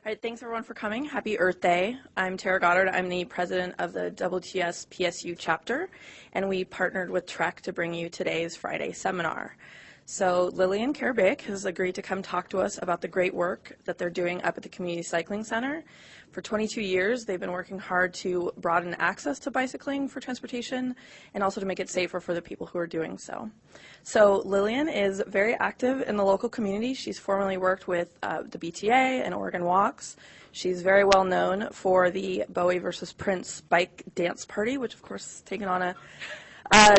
All right, thanks everyone for coming. Happy Earth Day. I'm Tara Goddard. I'm the president of the WTS PSU chapter, and we partnered with Trek to bring you today's Friday seminar. So Lillian Karabaic has agreed to come talk to us about the great work that they're doing up at the Community Cycling Center. For 22 years, they've been working hard to broaden access to bicycling for transportation and also to make it safer for the people who are doing so. So Lillian is very active in the local community. She's formerly worked with the BTA and Oregon Walks. She's very well known for the Bowie versus Prince bike dance party, which of course has taken on a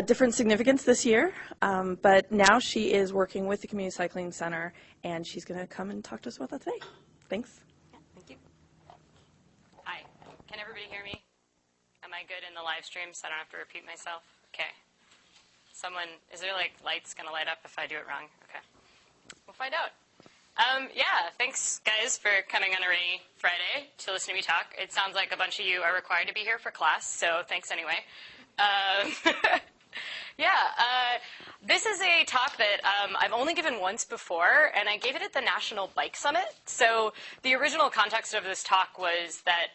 different significance this year. But now she is working with the Community Cycling Center, and she's going to come and talk to us about that today. Thanks. Yeah, thank you. Hi. Can everybody hear me? Am I good in the live stream so I don't have to repeat myself? Okay. Is there like lights going to light up if I do it wrong? Okay. We'll find out. Yeah, thanks guys for coming on a rainy Friday to listen to me talk. It sounds like a bunch of you are required to be here for class, so thanks anyway. This is a talk that I've only given once before, and I gave it at the National Bike Summit. So the original context of this talk was that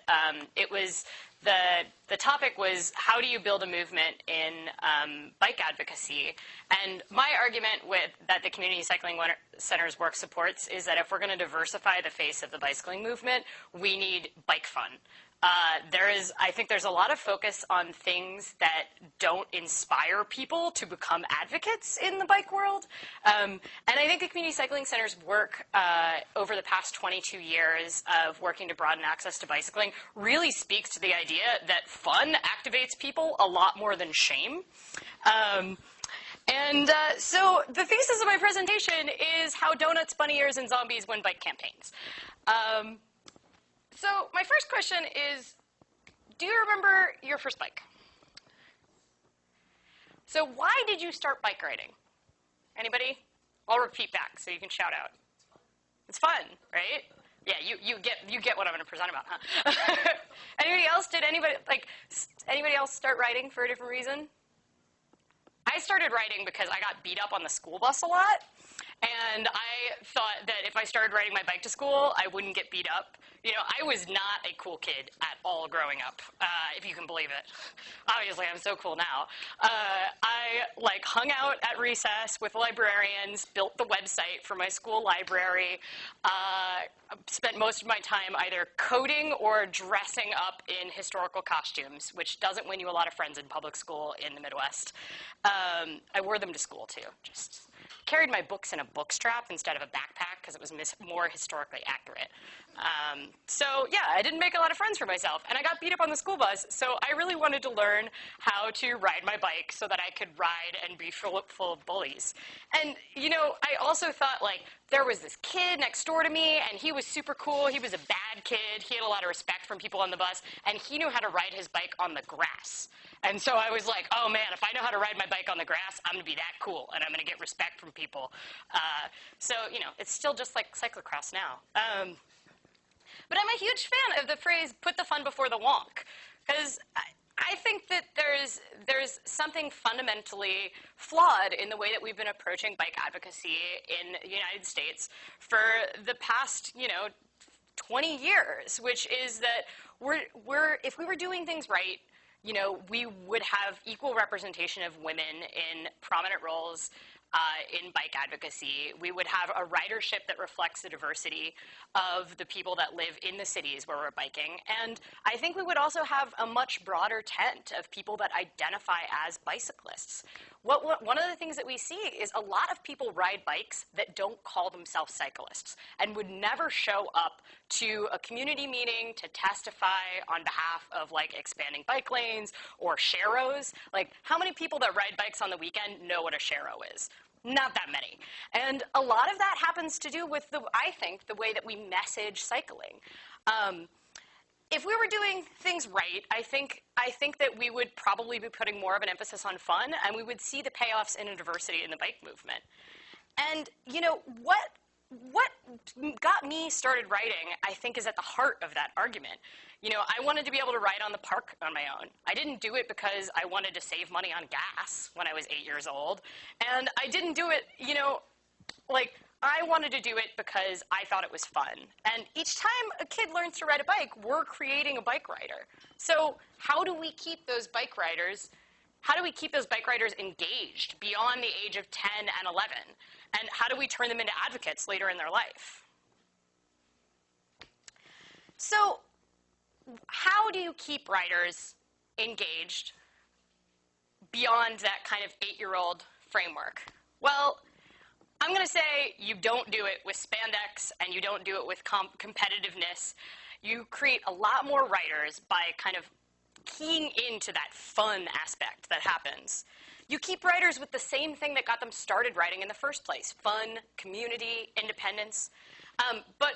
the topic was how do you build a movement in bike advocacy? And my argument that the Community Cycling Center's work supports is that if we're going to diversify the face of the bicycling movement, we need bike fun. I think there's a lot of focus on things that don't inspire people to become advocates in the bike world. And I think the Community Cycling Center's work over the past 22 years of working to broaden access to bicycling really speaks to the idea that fun activates people a lot more than shame. So the thesis of my presentation is how donuts, bunny ears, and zombies win bike campaigns. So my first question is, do you remember your first bike? So why did you start bike riding? Anybody? I'll repeat back so you can shout out. It's fun, right? Yeah, you get what I'm going to present about, huh? Anybody else? Did anybody else start riding for a different reason? I started riding because I got beat up on the school bus a lot. And I thought that if I started riding my bike to school, I wouldn't get beat up. You know, I was not a cool kid at all growing up, if you can believe it. Obviously, I'm so cool now. I hung out at recess with librarians, built the website for my school library, spent most of my time either coding or dressing up in historical costumes, which doesn't win you a lot of friends in public school in the Midwest. I wore them to school, too. Just carried my books in a book strap instead of a backpack because it was more historically accurate. I didn't make a lot of friends for myself, and I got beat up on the school bus, so I really wanted to learn how to ride my bike so that I could ride and be full of bullies. And, you know, I also thought, there was this kid next door to me, and he was super cool. He was a bad kid. He had a lot of respect from people on the bus, and he knew how to ride his bike on the grass. And so I was like, oh, man, if I know how to ride my bike on the grass, I'm going to be that cool, and I'm going to get respect from people. It's still just like cyclocross now. But I'm a huge fan of the phrase, put the fun before the wonk, because I think that there's something fundamentally flawed in the way that we've been approaching bike advocacy in the United States for the past, 20 years, which is that if we were doing things right, we would have equal representation of women in prominent roles in bike advocacy. We would have a ridership that reflects the diversity of the people that live in the cities where we're biking. And I think we would also have a much broader tent of people that identify as bicyclists. One of the things that we see is a lot of people ride bikes that don't call themselves cyclists and would never show up to a community meeting to testify on behalf of expanding bike lanes or sharrows. How many people that ride bikes on the weekend know what a sharrow is? Not that many. And a lot of that happens to do with, I think, the way that we message cycling. If we were doing things right, I think that we would probably be putting more of an emphasis on fun, and we would see the payoffs in a diversity in the bike movement. And, what got me started riding, I think, is at the heart of that argument. I wanted to be able to ride on the park on my own. I didn't do it because I wanted to save money on gas when I was 8 years old. And I didn't do it, I wanted to do it because I thought it was fun. And each time a kid learns to ride a bike, we're creating a bike rider. So how do we keep those bike riders engaged beyond the age of 10 and 11? And how do we turn them into advocates later in their life? So how do you keep riders engaged beyond that kind of 8-year-old framework? Well, I'm going to say you don't do it with spandex and you don't do it with competitiveness. You create a lot more riders by kind of keying into that fun aspect that happens. You keep riders with the same thing that got them started riding in the first place: fun, community, independence. But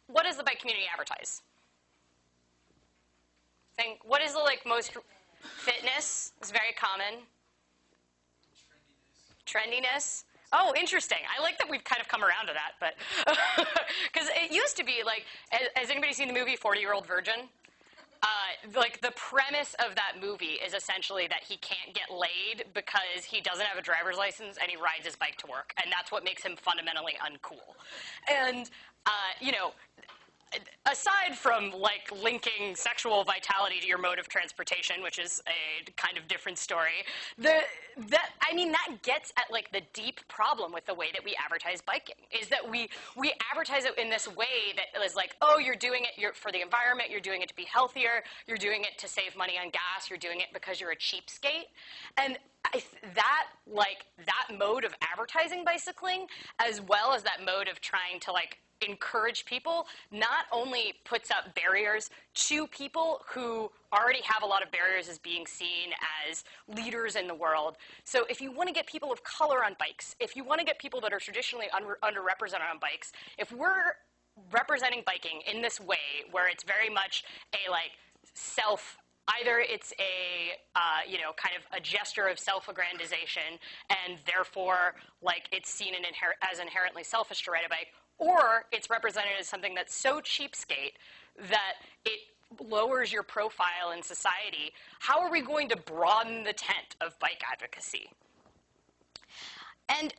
what does the bike community advertise? What is the most fitness is very common. Trendiness. Oh, interesting. I like that we've kind of come around to that, but because it used to be like, has anybody seen the movie 40-Year-Old Virgin? The premise of that movie is essentially that he can't get laid because he doesn't have a driver's license and he rides his bike to work, and that's what makes him fundamentally uncool. And aside from linking sexual vitality to your mode of transportation, which is a kind of different story, that gets at the deep problem with the way that we advertise biking, is that we advertise it in this way that is oh, you're doing it for the environment, you're doing it to be healthier, you're doing it to save money on gas, you're doing it because you're a cheapskate. And that mode of advertising bicycling, as well as that mode of trying to encourage people, not only puts up barriers to people who already have a lot of barriers as being seen as leaders in the world. So if you want to get people of color on bikes, if you want to get people that are traditionally underrepresented on bikes, if we're representing biking in this way where it's very much a either it's a kind of a gesture of self-aggrandization, and therefore it's seen as inherently selfish to ride a bike, or it's represented as something that's so cheapskate that it lowers your profile in society. How are we going to broaden the tent of bike advocacy? And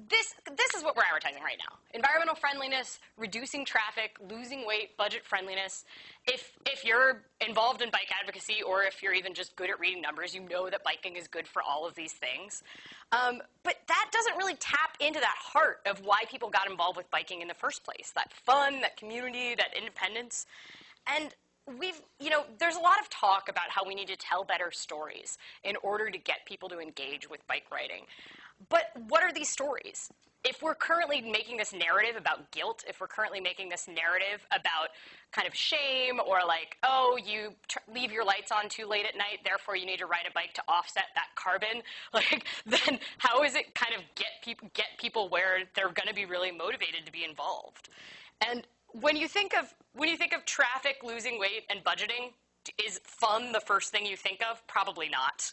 this is what we're advertising right now: environmental friendliness, reducing traffic, losing weight, budget friendliness. If you're involved in bike advocacy, or if you're even just good at reading numbers, you know that biking is good for all of these things. But that doesn't really tap into that heart of why people got involved with biking in the first place: that fun, that community, that independence. And there's a lot of talk about how we need to tell better stories in order to get people to engage with bike riding. But what are these stories? If we're currently making this narrative about guilt, if we're currently making this narrative about kind of shame, or oh, you leave your lights on too late at night, therefore you need to ride a bike to offset that carbon, then how is it kind of get people where they're going to be really motivated to be involved? And when you think of traffic, losing weight, and budgeting, is fun the first thing you think of? Probably not.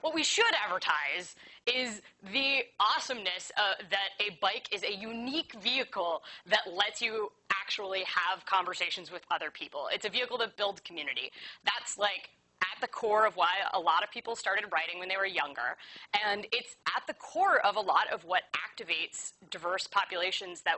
What we should advertise is the awesomeness that a bike is a unique vehicle that lets you actually have conversations with other people. It's a vehicle that builds community. That's at the core of why a lot of people started riding when they were younger. And it's at the core of a lot of what activates diverse populations that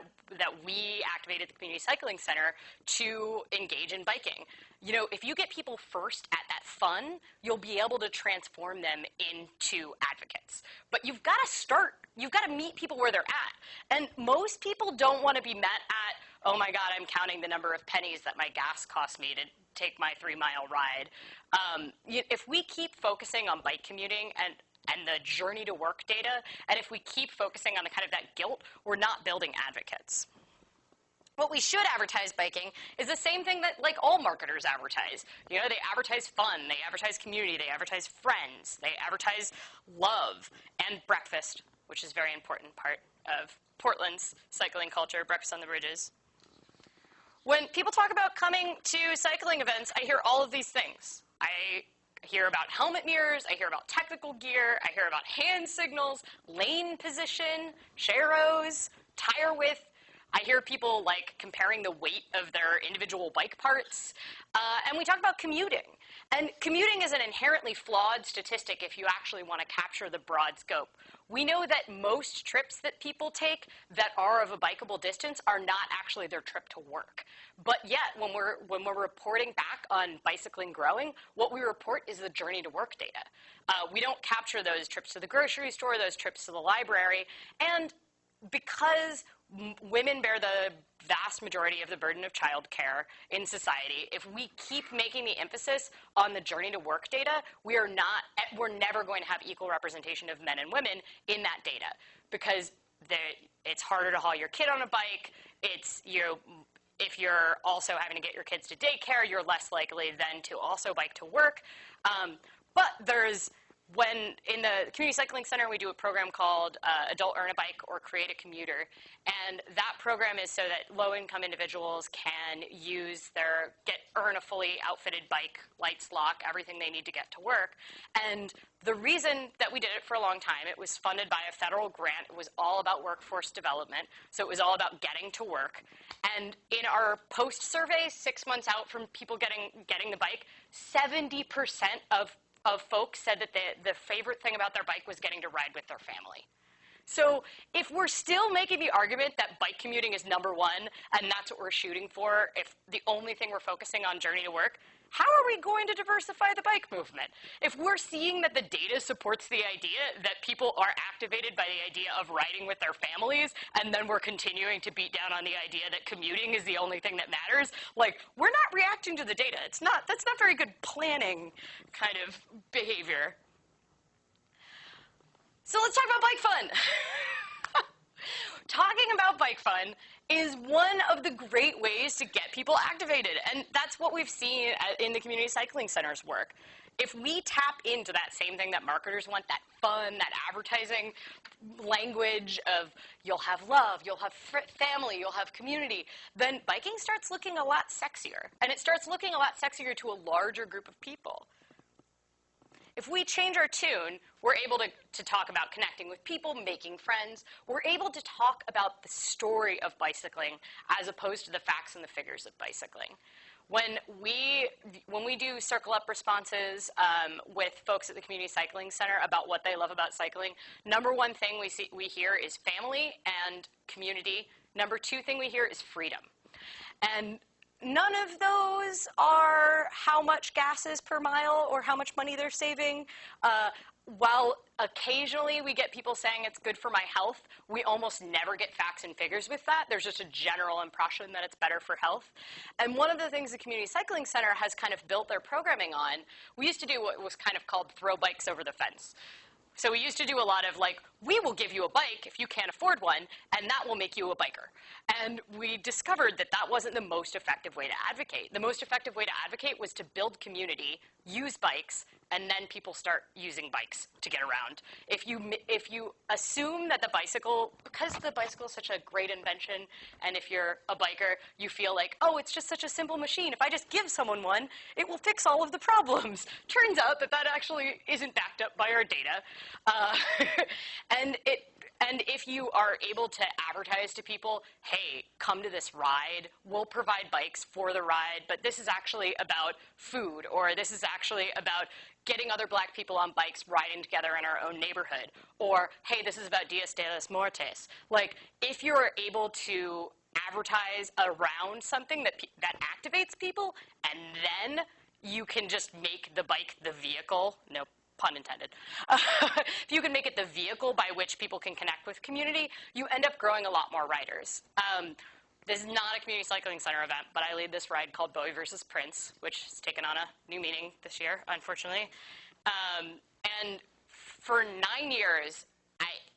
we activate at the Community Cycling Center to engage in biking. If you get people first at that fun, you'll be able to transform them into advocates. But you've got to meet people where they're at. And most people don't want to be met at, oh my God, I'm counting the number of pennies that my gas cost me to take my 3-mile ride. If we keep focusing on bike commuting and the journey to work data, and if we keep focusing on the kind of that guilt, we're not building advocates. What we should advertise biking is the same thing that all marketers advertise. They advertise fun, they advertise community, they advertise friends, they advertise love, and breakfast, which is a very important part of Portland's cycling culture, breakfast on the bridges. When people talk about coming to cycling events, I hear all of these things. I hear about helmet mirrors, I hear about technical gear, I hear about hand signals, lane position, sharrows, tire width. I hear people like comparing the weight of their individual bike parts. And we talk about commuting. And commuting is an inherently flawed statistic if you actually want to capture the broad scope. We know that most trips that people take that are of a bikeable distance are not actually their trip to work. But yet, when we're reporting back on bicycling growing, what we report is the journey to work data. We don't capture those trips to the grocery store, those trips to the library, and because women bear the vast majority of the burden of childcare in society, if we keep making the emphasis on the journey to work data, we're never going to have equal representation of men and women in that data, because it's harder to haul your kid on a bike. If you're also having to get your kids to daycare, you're less likely then to also bike to work. But when in the Community Cycling Center, we do a program called Adult Earn a Bike or Create a Commuter. And that program is so that low-income individuals can earn a fully outfitted bike, lights, lock, everything they need to get to work. And the reason that we did it for a long time, it was funded by a federal grant. It was all about workforce development. So it was all about getting to work. And in our post-survey, 6 months out from people getting the bike, 70% of folks said that the favorite thing about their bike was getting to ride with their family. So if we're still making the argument that bike commuting is number one, and that's what we're shooting for, if the only thing we're focusing on journey to work, how are we going to diversify the bike movement? If we're seeing that the data supports the idea that people are activated by the idea of riding with their families, and then we're continuing to beat down on the idea that commuting is the only thing that matters, like, we're not reacting to the data. That's not very good planning kind of behavior. So let's talk about bike fun. Talking about bike fun is one of the great ways to get people activated, and that's what we've seen in the Community Cycling Center's work. If we tap into that same thing that marketers want, that fun, that advertising language of you'll have love, you'll have family, you'll have community, then biking starts looking a lot sexier, and it starts looking a lot sexier to a larger group of people. If we change our tune, we're able to talk about connecting with people, making friends. We're able to talk about the story of bicycling as opposed to the facts and the figures of bicycling. When we do circle up responses with folks at the Community Cycling Center about what they love about cycling, number one thing we hear is family and community. Number two thing we hear is freedom. And none of those are how much gas is per mile or how much money they're saving. While occasionally we get people saying it's good for my health, we almost never get facts and figures with that. There's just a general impression that it's better for health. And one of the things the Community Cycling Center has kind of built their programming on, we used to do what was kind of called throw bikes over the fence. So we used to do a lot of like, we will give you a bike if you can't afford one, and that will make you a biker. And we discovered that that wasn't the most effective way to advocate. The most effective way to advocate was to build community, use bikes, and then people start using bikes to get around. If you assume that the bicycle, because the bicycle is such a great invention, and if you're a biker, you feel like, oh, it's just such a simple machine. If I just give someone one, it will fix all of the problems. Turns out that that actually isn't backed up by our data. And if you are able to advertise to people, hey, come to this ride, we'll provide bikes for the ride, but this is actually about food, or this is actually about getting other black people on bikes riding together in our own neighborhood, or hey, this is about Dias de los Muertos. Like, if you're able to advertise around something that activates people, and then you can just make the bike the vehicle, no pun intended. If you can make it the vehicle by which people can connect with community, you end up growing a lot more riders. This is not a Community Cycling Center event, but I lead this ride called Bowie versus Prince, which has taken on a new meaning this year, unfortunately. And for 9 years,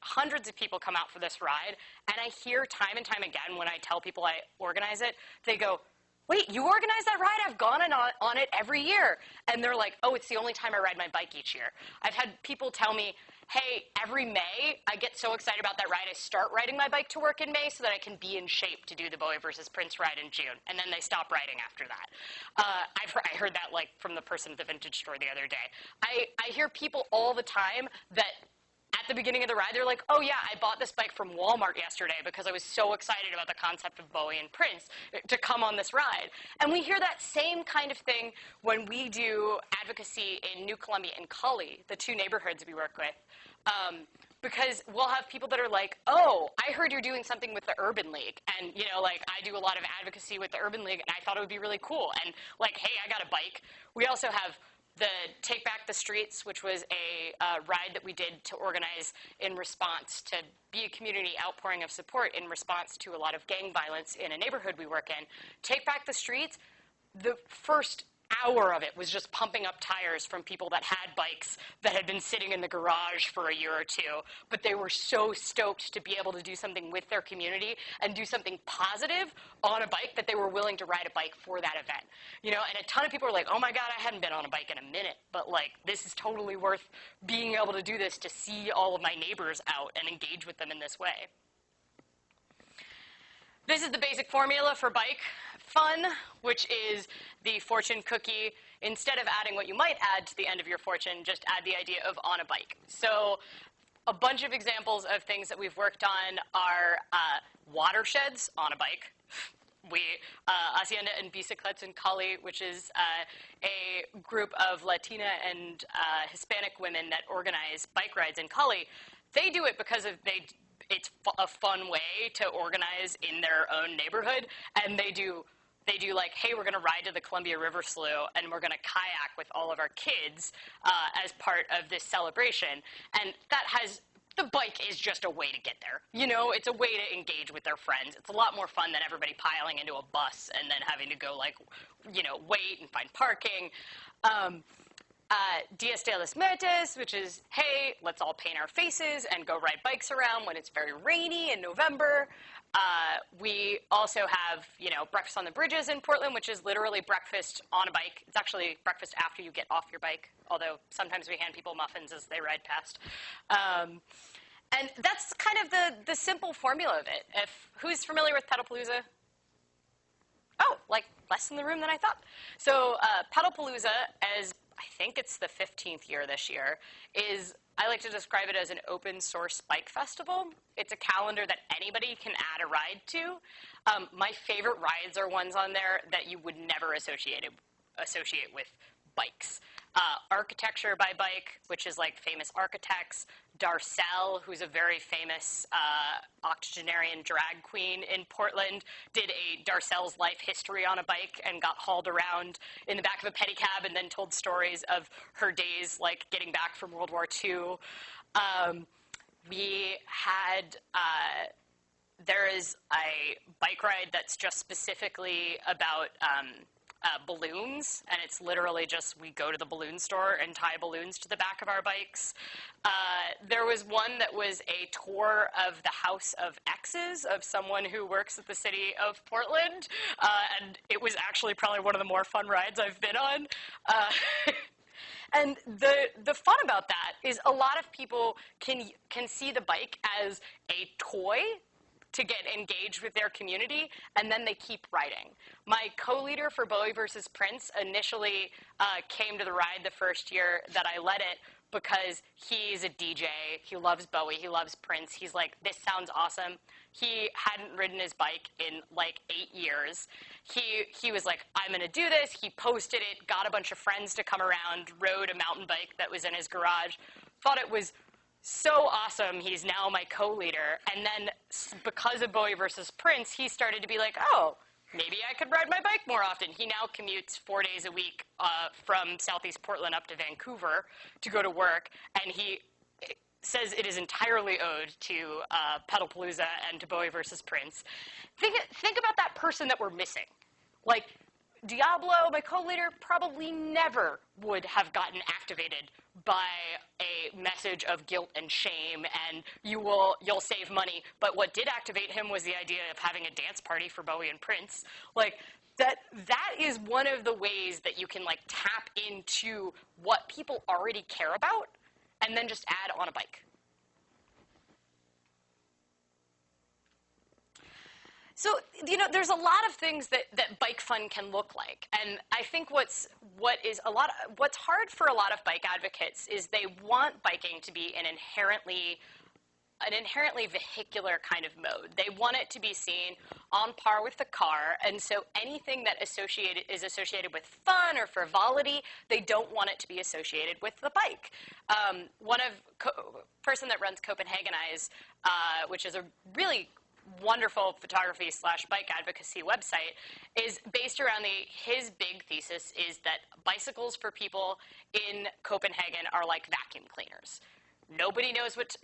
hundreds of people come out for this ride, and I hear time and time again when I tell people I organize it, they go, wait, you organize that ride? I've gone on it every year. And they're like, oh, it's the only time I ride my bike each year. I've had people tell me, hey, every May, I get so excited about that ride, I start riding my bike to work in May so that I can be in shape to do the Bowie versus Prince ride in June. And then they stop riding after that. I heard that like from the person at the vintage store the other day. I hear people all the time that at the beginning of the ride, they're like, oh yeah, I bought this bike from Walmart yesterday because I was so excited about the concept of Bowie and Prince to come on this ride. And we hear that same kind of thing when we do advocacy in New Columbia and Cully, the two neighborhoods we work with. Because we'll have people that are like, oh, I heard you're doing something with the Urban League. And, you know, like, I do a lot of advocacy with the Urban League, and I thought it would be really cool. And, like, hey, I got a bike. We also have the Take Back the Streets, which was a ride that we did to organize in response to be a community outpouring of support in response to a lot of gang violence in a neighborhood we work in. Take Back the Streets, the first hour of it was just pumping up tires from people that had bikes that had been sitting in the garage for a year or two, but they were so stoked to be able to do something with their community and do something positive on a bike that they were willing to ride a bike for that event. You know, and a ton of people are like, oh my God, I hadn't been on a bike in a minute, but like, this is totally worth being able to do this, to see all of my neighbors out and engage with them in this way. This is the basic formula for bike fun, which is the fortune cookie. Instead of adding what you might add to the end of your fortune, just add the idea of on a bike. So a bunch of examples of things that we've worked on are watersheds on a bike. Hacienda and Bicicletas in Cali, which is a group of Latina and Hispanic women that organize bike rides in Cali. They do it because it's a fun way to organize in their own neighborhood, and they do like, hey, we're going to ride to the Columbia River Slough, and we're going to kayak with all of our kids as part of this celebration. And the bike is just a way to get there. You know, it's a way to engage with their friends. It's a lot more fun than everybody piling into a bus and then having to go, like, you know, wait and find parking. Dias de los Muertos, which is, hey, let's all paint our faces and go ride bikes around when it's very rainy in November. We also have, you know, Breakfast on the Bridges in Portland, which is literally breakfast on a bike. It's actually breakfast after you get off your bike, although sometimes we hand people muffins as they ride past. And that's kind of the simple formula of it. Who's familiar with Pedalpalooza? Oh, like less in the room than I thought. So Pedalpalooza, as I think it's the 15th year this year, I like to describe it as an open source bike festival. It's a calendar that anybody can add a ride to. My favorite rides are ones on there that you would never associate with bikes. Architecture by Bike, which is like famous architects. Darcel, who's a very famous octogenarian drag queen in Portland, did a Darcel's life history on a bike and got hauled around in the back of a pedicab and then told stories of her days, like, getting back from World War II. We had, there is a bike ride that's just specifically about balloons, and it's literally just we go to the balloon store and tie balloons to the back of our bikes. There was one that was a tour of the House of X's of someone who works at the city of Portland, and it was actually probably one of the more fun rides I've been on. And the fun about that is a lot of people can see the bike as a toy to get engaged with their community, and then they keep riding. My co-leader for Bowie versus Prince initially came to the ride the first year that I led it because he's a DJ, he loves Bowie, he loves Prince, he's like, this sounds awesome. He hadn't ridden his bike in like 8 years. He was like, I'm gonna do this, he posted it, got a bunch of friends to come around, rode a mountain bike that was in his garage, thought it was so awesome, he's now my co-leader. And then because of Bowie versus Prince, he started to be like, oh, maybe I could ride my bike more often. He now commutes 4 days a week from Southeast Portland up to Vancouver to go to work, and he says it is entirely owed to Pedalpalooza and to Bowie versus Prince. Think about that person that we're missing. Like, Diablo, my co-leader, probably never would have gotten activated by a message of guilt and shame and you'll save money. But what did activate him was the idea of having a dance party for Bowie and Prince. Like, that is one of the ways that you can, like, tap into what people already care about and then just add on a bike. So, you know, there's a lot of things that bike fun can look like. And I think what's hard for a lot of bike advocates is they want biking to be an inherently vehicular kind of mode. They want it to be seen on par with the car, and so anything that is associated with fun or frivolity, they don't want it to be associated with the bike. Person that runs Copenhagenize, which is a really wonderful photography/bike advocacy website, is based around his big thesis is that bicycles for people in Copenhagen are like vacuum cleaners. Nobody knows what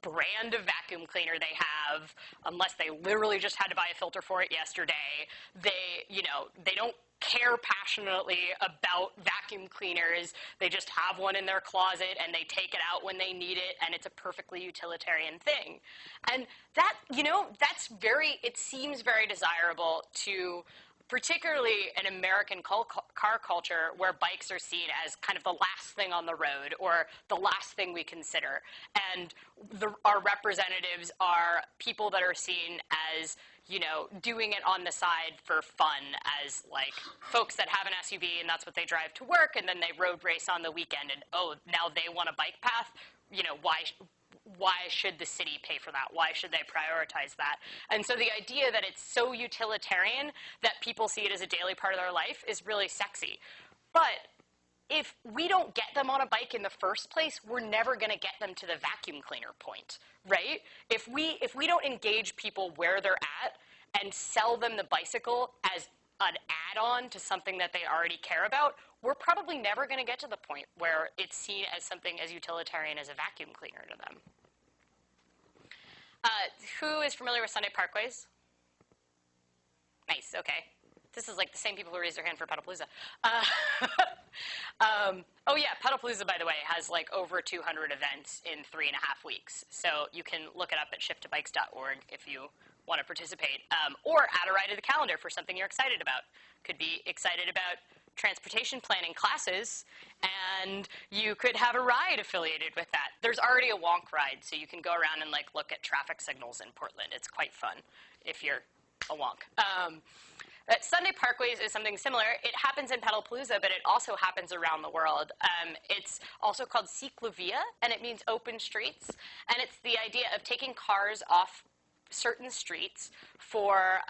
brand of vacuum cleaner they have unless they literally just had to buy a filter for it yesterday. They don't care passionately about vacuum cleaners. They just have one in their closet and they take it out when they need it, and it's a perfectly utilitarian thing. And that, it seems very desirable to particularly an American car culture where bikes are seen as kind of the last thing on the road or the last thing we consider. And our representatives are people that are seen as, doing it on the side for fun, as like folks that have an SUV and that's what they drive to work, and then they road race on the weekend, and now they want a bike path. Why should the city pay for that? Why should they prioritize that? And so the idea that it's so utilitarian that people see it as a daily part of their life is really sexy. But if we don't get them on a bike in the first place, we're never going to get them to the vacuum cleaner point, right? If we don't engage people where they're at and sell them the bicycle as an add-on to something that they already care about, we're probably never going to get to the point where it's seen as something as utilitarian as a vacuum cleaner to them. Who is familiar with Sunday Parkways? Nice, okay. This is like the same people who raised their hand for Pedalpalooza. Oh yeah, Pedalpalooza, by the way, has like over 200 events in 3.5 weeks. So you can look it up at shifttobikes.org if you want to participate. Or add a ride to the calendar for something you're excited about. Could be excited about transportation planning classes, and you could have a ride affiliated with that. There's already a Wonk ride, so you can go around and like look at traffic signals in Portland. It's quite fun if you're a Wonk. Sunday Parkways is something similar. It happens in Pedalpalooza, but it also happens around the world. It's also called Ciclovia, and it means open streets. And it's the idea of taking cars off certain streets for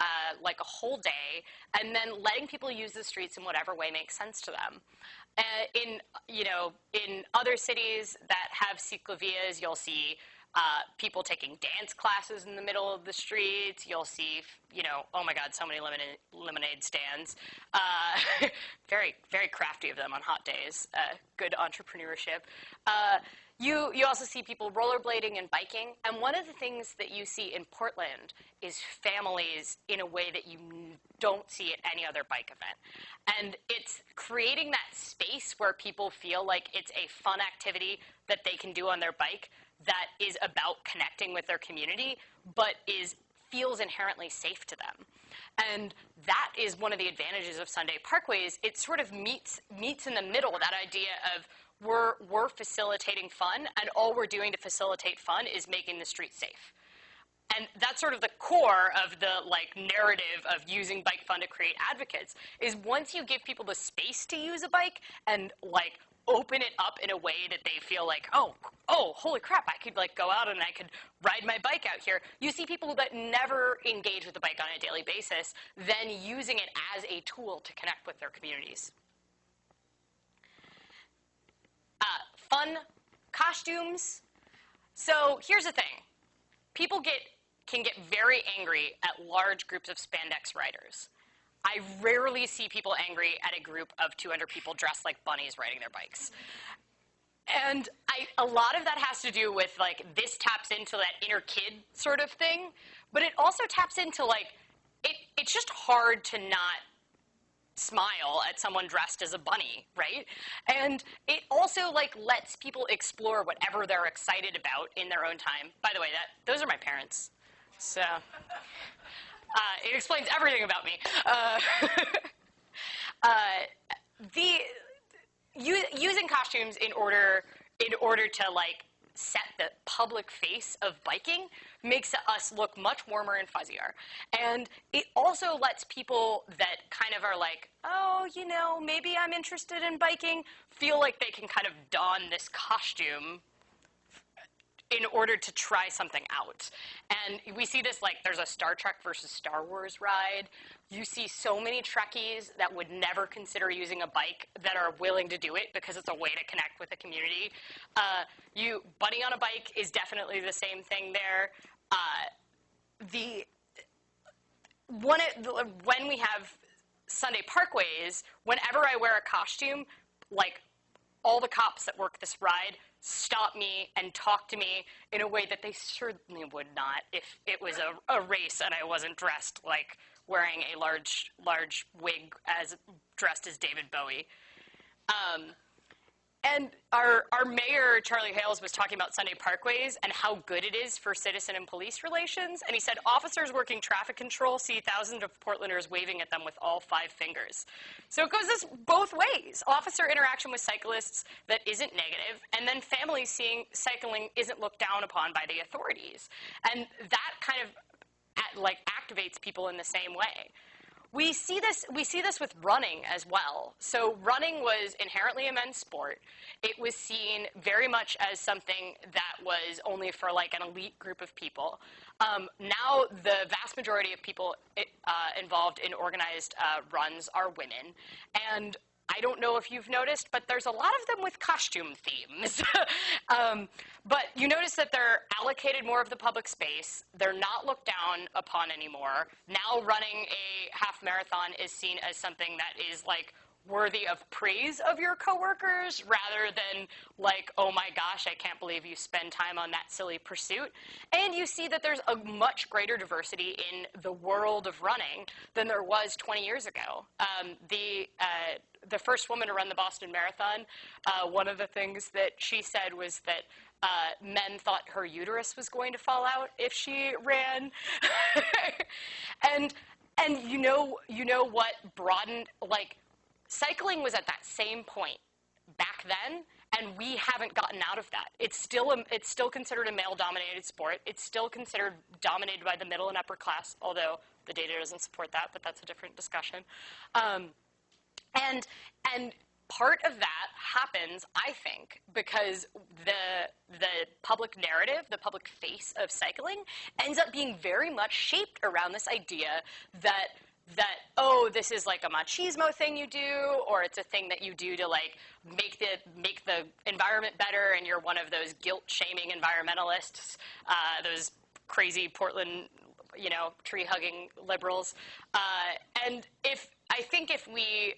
like a whole day, and then letting people use the streets in whatever way makes sense to them. In other cities that have ciclovias, you'll see people taking dance classes in the middle of the streets. You'll see, oh my God, so many lemonade stands. Very, very crafty of them on hot days. Good entrepreneurship. You also see people rollerblading and biking. And one of the things that you see in Portland is families in a way that you don't see at any other bike event. And it's creating that space where people feel like it's a fun activity that they can do on their bike that is about connecting with their community, but feels inherently safe to them. And that is one of the advantages of Sunday Parkways. It sort of meets in the middle, that idea of we're facilitating fun, and all we're doing to facilitate fun is making the street safe. And that's sort of the core of the narrative of using bike fun to create advocates, is once you give people the space to use a bike and open it up in a way that they feel like, oh, holy crap, I could go out and I could ride my bike out here. You see people that never engage with the bike on a daily basis then using it as a tool to connect with their communities. Fun costumes. So here's the thing. People can get very angry at large groups of spandex riders. I rarely see people angry at a group of 200 people dressed like bunnies riding their bikes. And a lot of that has to do with, this taps into that inner kid sort of thing, but it also taps into, it's just hard to not smile at someone dressed as a bunny, right? And it also, lets people explore whatever they're excited about in their own time. By the way, those are my parents, so it explains everything about me. Using costumes in order to set the public face of biking makes us look much warmer and fuzzier. And it also lets people that kind of are like, oh, you know, maybe I'm interested in biking, feel like they can kind of don this costume in order to try something out. And we see this, like, there's a Star Trek versus Star Wars ride. You see so many Trekkies that would never consider using a bike that are willing to do it because it's a way to connect with the community. Buddy on a bike is definitely the same thing there. When we have Sunday parkways, whenever I wear a costume, like, all the cops that work this ride stop me and talk to me in a way that they certainly would not if it was a race and I wasn't dressed like wearing a large wig dressed as David Bowie. And our mayor, Charlie Hales, was talking about Sunday parkways and how good it is for citizen and police relations. And he said, officers working traffic control see thousands of Portlanders waving at them with all 5 fingers. So it goes this both ways. Officer interaction with cyclists that isn't negative, and then families seeing cycling isn't looked down upon by the authorities. And that kind of activates people in the same way. We see this with running as well. So running was inherently a men's sport. It was seen very much as something that was only for like an elite group of people. Now the vast majority of people involved in organized runs are women. And I don't know if you've noticed, but there's a lot of them with costume themes. But you notice that they're allocated more of the public space. They're not looked down upon anymore. Now running a half marathon is seen as something that is like worthy of praise of your coworkers rather than like, oh my gosh, I can't believe you spend time on that silly pursuit. And you see that there's a much greater diversity in the world of running than there was 20 years ago. The first woman to run the Boston Marathon, one of the things that she said was that men thought her uterus was going to fall out if she ran. and you know what broadened, like, cycling was at that same point back then, and we haven't gotten out of that. It's still considered a male-dominated sport. It's still considered dominated by the middle and upper class, although the data doesn't support that, but that's a different discussion. And part of that happens, I think, because the public narrative, the public face of cycling, ends up being very much shaped around this idea that oh, this is like a machismo thing you do, or it's a thing that you do to like make the environment better, and you're one of those guilt-shaming environmentalists, those crazy Portland, tree-hugging liberals. And I think if we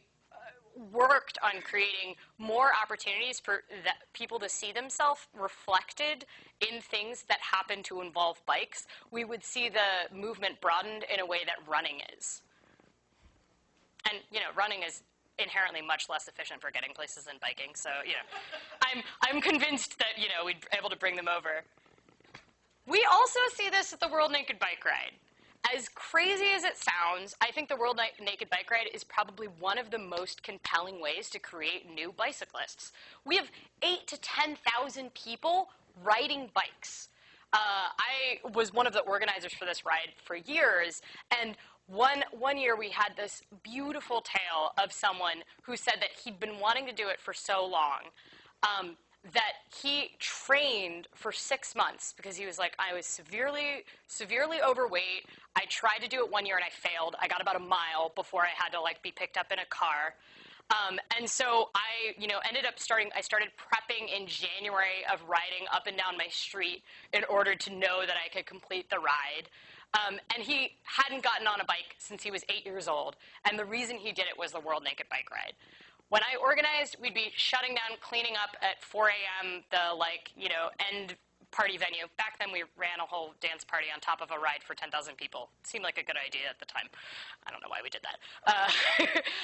worked on creating more opportunities for people to see themselves reflected in things that happen to involve bikes, we would see the movement broadened in a way that running is. And, running is inherently much less efficient for getting places than biking, so, I'm convinced that, we'd be able to bring them over. We also see this at the World Naked Bike Ride. As crazy as it sounds, I think the World Naked Bike Ride is probably one of the most compelling ways to create new bicyclists. We have 8,000 to 10,000 people riding bikes. I was one of the organizers for this ride for years, and one year we had this beautiful tale of someone who said that he'd been wanting to do it for so long that he trained for 6 months because he was like, I was severely overweight. I tried to do it one year and I failed. I got about a mile before I had to be picked up in a car. And so I, I started prepping in January of riding up and down my street in order to know that I could complete the ride. And he hadn't gotten on a bike since he was 8 years old. And the reason he did it was the World Naked Bike Ride. When I organized, we'd be shutting down, cleaning up at 4 a.m. the end party venue. Back then we ran a whole dance party on top of a ride for 10,000 people. It seemed like a good idea at the time. I don't know why we did that.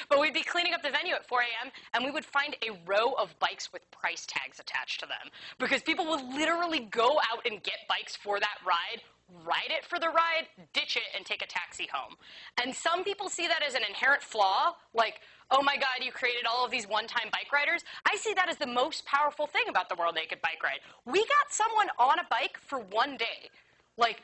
But we'd be cleaning up the venue at 4 a.m. and we would find a row of bikes with price tags attached to them because people would literally go out and get bikes for that ride, ride it for the ride, ditch it, and take a taxi home. And some people see that as an inherent flaw, like, oh my God, you created all of these one-time bike riders. I see that as the most powerful thing about the World Naked Bike Ride. We got someone on a bike for one day. Like,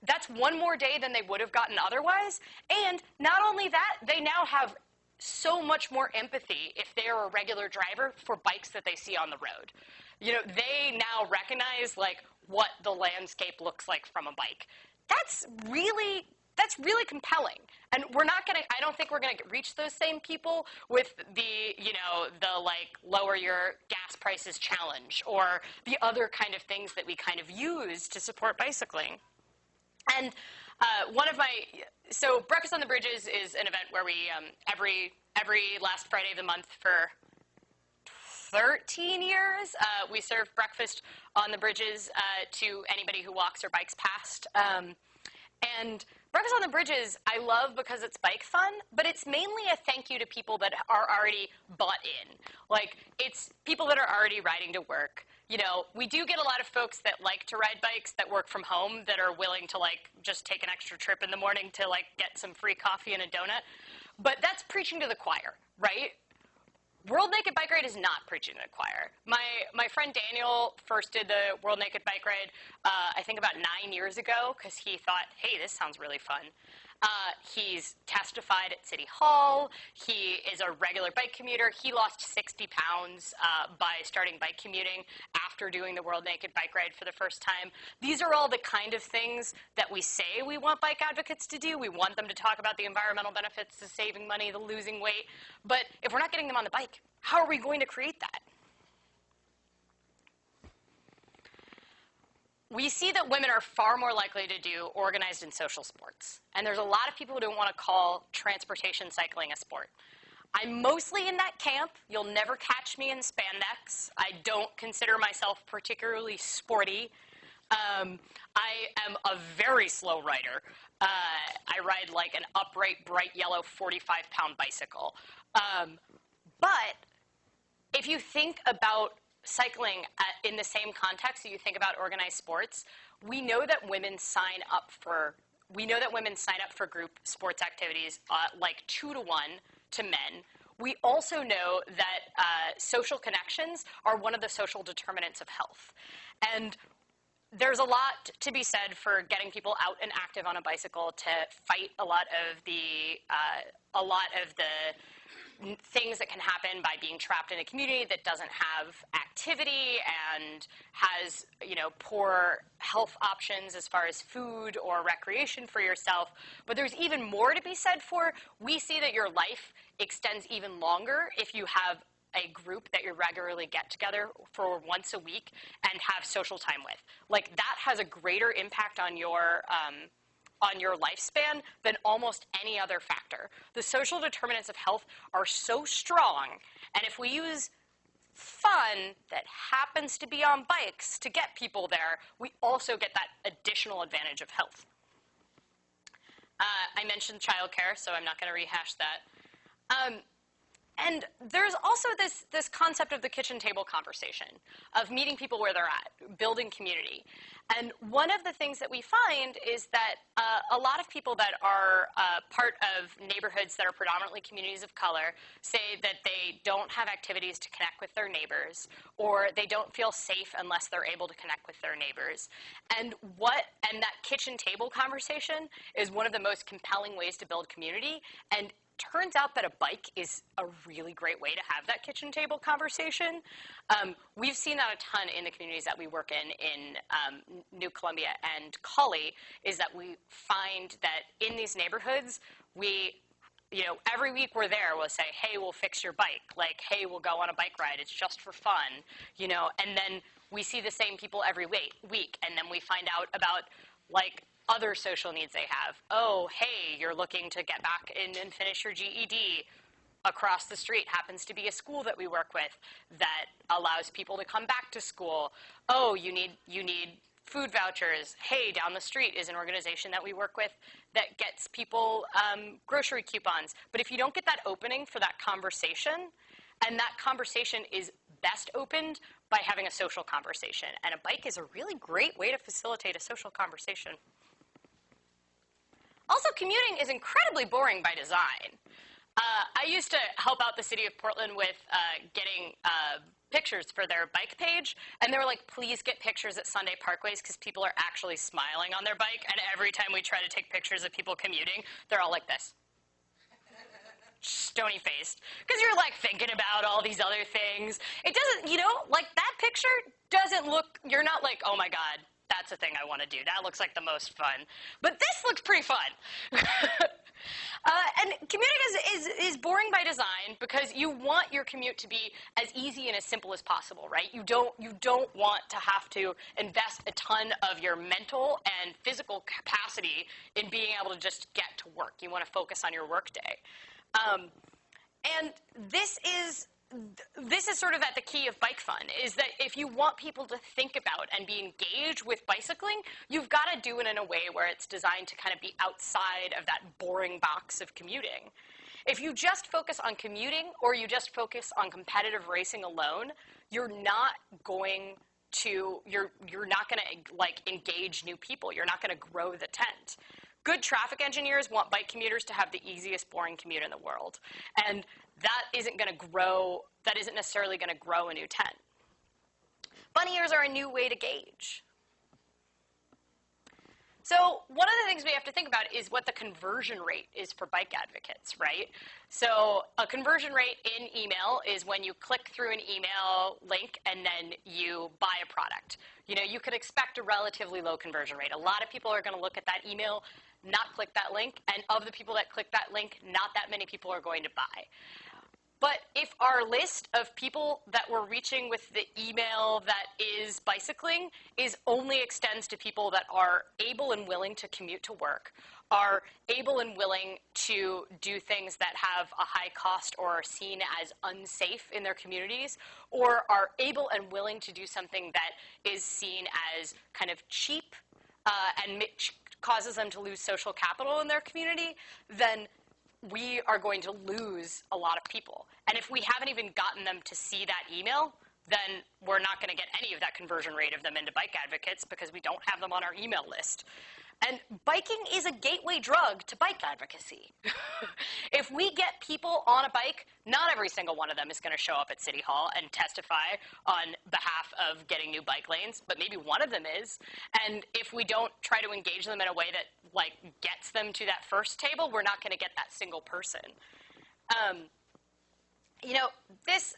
that's one more day than they would have gotten otherwise. And not only that, they now have so much more empathy if they are a regular driver for bikes that they see on the road. You know, they now recognize, like, what the landscape looks like from a bike. That's really compelling. And we're not going to, I don't think we're going to reach those same people with the, you know, the, like, lower your gas prices challenge or the other kind of things that we kind of use to support bicycling. And so Breakfast on the Bridges is an event where we, every last Friday of the month for 13 years, we serve breakfast on the bridges to anybody who walks or bikes past. And Breakfast on the Bridges, I love because it's bike fun, but it's mainly a thank you to people that are already bought in. Like, it's people that are already riding to work. You know, we do get a lot of folks that like to ride bikes that work from home that are willing to, like, just take an extra trip in the morning to, like, get some free coffee and a donut. But that's preaching to the choir, right? World Naked Bike Ride is not preaching to the choir. My friend Daniel first did the World Naked Bike Ride, I think about 9 years ago, because he thought, hey, this sounds really fun. He's testified at City Hall. He is a regular bike commuter. He lost 60 pounds by starting bike commuting after doing the World Naked Bike Ride for the first time. These are all the kind of things that we say we want bike advocates to do. We want them to talk about the environmental benefits, the saving money, the losing weight. But if we're not getting them on the bike, how are we going to create that? We see that women are far more likely to do organized and social sports. And there's a lot of people who don't want to call transportation cycling a sport. I'm mostly in that camp. You'll never catch me in spandex. I don't consider myself particularly sporty. I am a very slow rider. I ride like an upright, bright yellow 45-pound bicycle. But if you think about cycling in the same context that you think about organized sports, we know that women sign up for group sports activities like 2 to 1 to men. We also know that social connections are one of the social determinants of health. And there's a lot to be said for getting people out and active on a bicycle to fight a lot of the things that can happen by being trapped in a community that doesn't have activity and has, you know, poor health options as far as food or recreation for yourself. But there's even more to be said for, we see that your life extends even longer if you have a group that you regularly get together for once a week and have social time with. Like, that has a greater impact on your lifespan than almost any other factor. The social determinants of health are so strong, and if we use fun that happens to be on bikes to get people there, we also get that additional advantage of health. I mentioned childcare, so I'm not going to rehash that. And there's also this concept of the kitchen table conversation, of meeting people where they're at, building community. And one of the things that we find is that a lot of people that are part of neighborhoods that are predominantly communities of color say that they don't have activities to connect with their neighbors, or they don't feel safe unless they're able to connect with their neighbors. And that kitchen table conversation is one of the most compelling ways to build community. And turns out that a bike is a really great way to have that kitchen table conversation. We've seen that a ton in the communities that we work in New Columbia and Collie, is that we find that in these neighborhoods, every week we're there, we'll say, hey, we'll fix your bike. Like, hey, we'll go on a bike ride. It's just for fun, you know. And then we see the same people every week, and then we find out about, like, other social needs they have. Oh, hey, you're looking to get back in and finish your GED. Across the street happens to be a school that we work with that allows people to come back to school. Oh, you need food vouchers. Hey, down the street is an organization that we work with that gets people grocery coupons. But if you don't get that opening for that conversation, and that conversation is best opened by having a social conversation. And a bike is a really great way to facilitate a social conversation. Also, commuting is incredibly boring by design. I used to help out the city of Portland with getting pictures for their bike page, and they were like, please get pictures at Sunday parkways because people are actually smiling on their bike, and every time we try to take pictures of people commuting, they're all like this. Stony-faced, because you're like thinking about all these other things. It doesn't, you know, like that picture doesn't look, you're not like, oh my God, that's a thing I want to do. That looks like the most fun. But this looks pretty fun. And commuting is boring by design because you want your commute to be as easy and as simple as possible, right? You don't want to have to invest a ton of your mental and physical capacity in being able to just get to work. You want to focus on your workday. And this is sort of at the key of bike fun, is that if you want people to think about and be engaged with bicycling, you've got to do it in a way where it's designed to kind of be outside of that boring box of commuting. If you just focus on commuting or you just focus on competitive racing alone, you're not going to like engage new people. You're not going to grow the tent. Good traffic engineers want bike commuters to have the easiest, boring commute in the world. And that isn't going to grow, that isn't necessarily going to grow a new tent. Bunny ears are a new way to gauge. So one of the things we have to think about is what the conversion rate is for bike advocates, right? So a conversion rate in email is when you click through an email link and then you buy a product. You know, you could expect a relatively low conversion rate. A lot of people are going to look at that email, not click that link, and of the people that click that link, not that many people are going to buy. But if our list of people that we're reaching with the email that is bicycling only extends to people that are able and willing to commute to work, are able and willing to do things that have a high cost or are seen as unsafe in their communities, or are able and willing to do something that is seen as kind of cheap and causes them to lose social capital in their community, then we are going to lose a lot of people. And if we haven't even gotten them to see that email, then we're not going to get any of that conversion rate of them into bike advocates because we don't have them on our email list. And biking is a gateway drug to bike advocacy. If we get people on a bike, not every single one of them is going to show up at City Hall and testify on behalf of getting new bike lanes, but maybe one of them is. And if we don't try to engage them in a way that like gets them to that first table, we're not going to get that single person. You know, this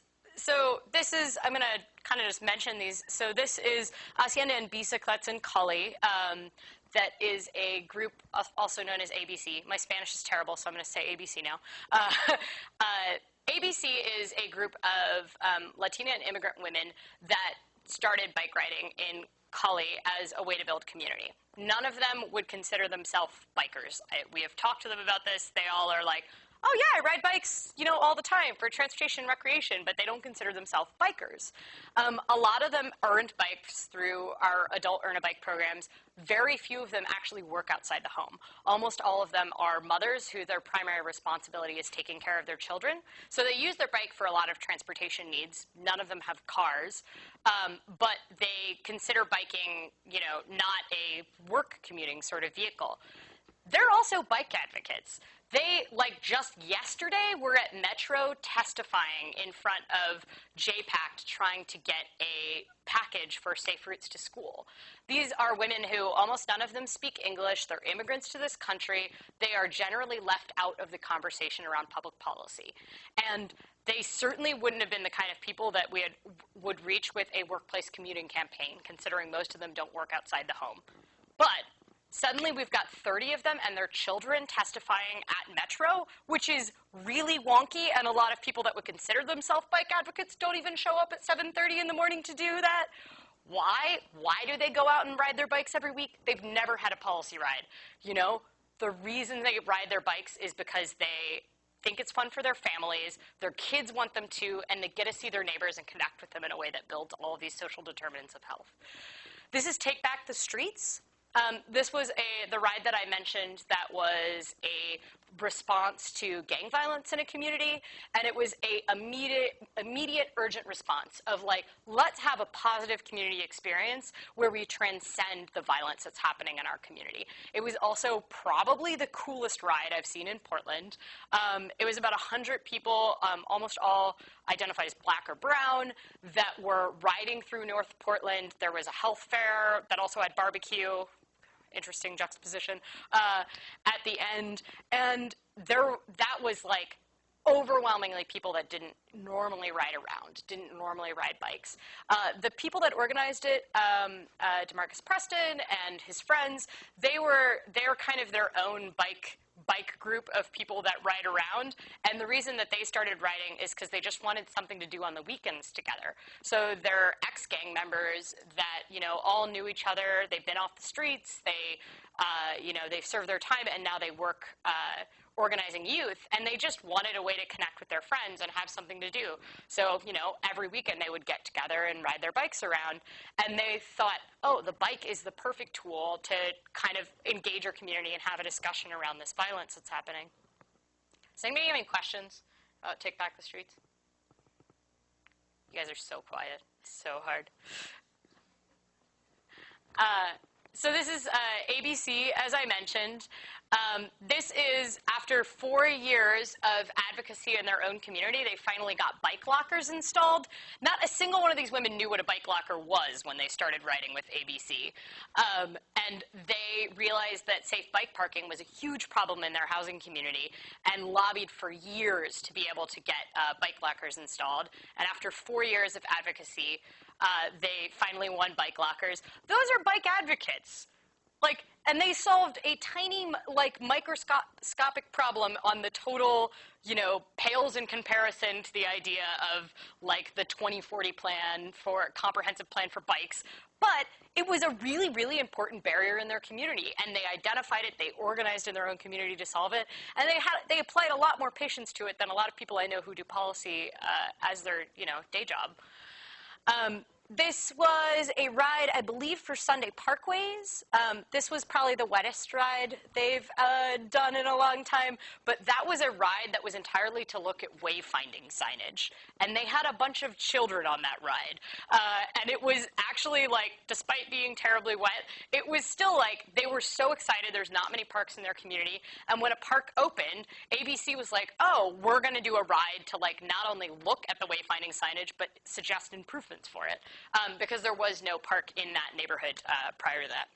is, I'm going to kind of just mention these. So this is Hacienda and Bicicletas in Cali. That is a group also known as ABC. My Spanish is terrible, so I'm going to say ABC now. ABC is a group of Latina and immigrant women that started bike riding in Cali as a way to build community. None of them would consider themselves bikers. We have talked to them about this. They all are like, oh yeah, I ride bikes, you know, all the time for transportation and recreation, but they don't consider themselves bikers. A lot of them earned bikes through our adult earn-a-bike programs. Very few of them actually work outside the home. Almost all of them are mothers who their primary responsibility is taking care of their children. So they use their bike for a lot of transportation needs. None of them have cars, but they consider biking, you know, not a work commuting sort of vehicle. They're also bike advocates. They, like just yesterday, were at Metro testifying in front of JPACT trying to get a package for safe routes to school. These are women who, almost none of them speak English. They're immigrants to this country. They are generally left out of the conversation around public policy. And they certainly wouldn't have been the kind of people that we would reach with a workplace commuting campaign, considering most of them don't work outside the home. But suddenly we've got 30 of them and their children testifying at Metro, which is really wonky, and a lot of people that would consider themselves bike advocates don't even show up at 7:30 in the morning to do that. Why? Why do they go out and ride their bikes every week? They've never had a policy ride. You know, the reason they ride their bikes is because they think it's fun for their families, their kids want them to, and they get to see their neighbors and connect with them in a way that builds all of these social determinants of health. This is Take Back the Streets. This was the ride that I mentioned that was a response to gang violence in a community, and it was a immediate urgent response of like, let's have a positive community experience where we transcend the violence that's happening in our community. It was also probably the coolest ride I've seen in Portland. It was about 100 people, almost all identified as black or brown, that were riding through North Portland. There was a health fair that also had barbecue. Interesting juxtaposition at the end. And that was like overwhelmingly people that didn't normally ride around, didn't normally ride bikes. The people that organized it, DeMarcus Preston and his friends, they're kind of their own bike group of people that ride around, and the reason that they started riding is because they just wanted something to do on the weekends together. So they're ex-gang members that, you know, all knew each other. They've been off the streets. They've served their time, and now they work organizing youth, and they just wanted a way to connect with their friends and have something to do. So, you know, every weekend they would get together and ride their bikes around, and they thought, oh, the bike is the perfect tool to kind of engage our community and have a discussion around this violence that's happening. Does anybody have any questions about Take Back the Streets? You guys are so quiet. It's so hard. So this is ABC, as I mentioned. This is after 4 years of advocacy in their own community. They finally got bike lockers installed. Not a single one of these women knew what a bike locker was when they started riding with ABC. And they realized that safe bike parking was a huge problem in their housing community and lobbied for years to be able to get bike lockers installed. And after 4 years of advocacy, they finally won bike lockers. Those are bike advocates. And they solved a tiny, microscopic problem on the total, pales in comparison to the idea of, the 2040 plan for comprehensive plan for bikes. But it was a really, really important barrier in their community, and they identified it. They organized in their own community to solve it, and they applied a lot more patience to it than a lot of people I know who do policy as their, day job. This was a ride, I believe, for Sunday Parkways. This was probably the wettest ride they've done in a long time, but that was a ride that was entirely to look at wayfinding signage. And they had a bunch of children on that ride. And it was actually, despite being terribly wet, it was still, they were so excited. There's not many parks in their community. And when a park opened, ABC was like, oh, we're going to do a ride to, not only look at the wayfinding signage, but suggest improvements for it. Because there was no park in that neighborhood prior to that.